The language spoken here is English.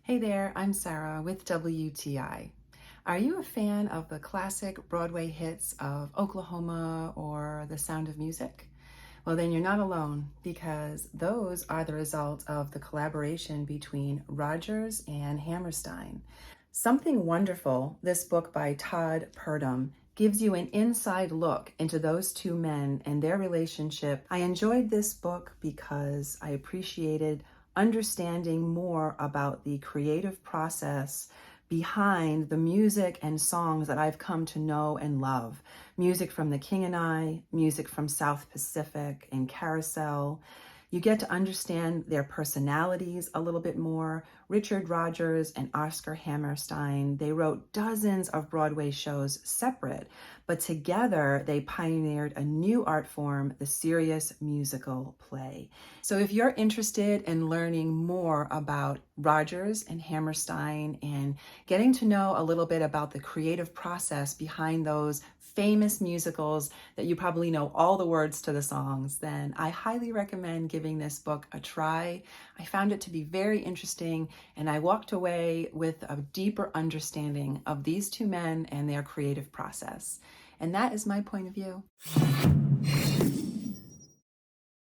Hey there, I'm Sarah with WTI. Are you a fan of the classic Broadway hits of Oklahoma or The Sound of Music? Well, then you're not alone because those are the result of the collaboration between Rodgers and Hammerstein. Something Wonderful, this book by Todd Purdom, gives you an inside look into those two men and their relationship. I enjoyed this book because I appreciated understanding more about the creative process behind the music and songs that I've come to know and love. Music from The King and I, music from South Pacific and Carousel. You get to understand their personalities a little bit more. Richard Rodgers and Oscar Hammerstein, they wrote dozens of Broadway shows separate, but together they pioneered a new art form, the serious musical play. So if you're interested in learning more about Rodgers and Hammerstein and getting to know a little bit about the creative process behind those famous musicals that you probably know all the words to the songs, then I highly recommend giving this book a try. I found it to be very interesting, and I walked away with a deeper understanding of these two men and their creative process. And that is my point of view.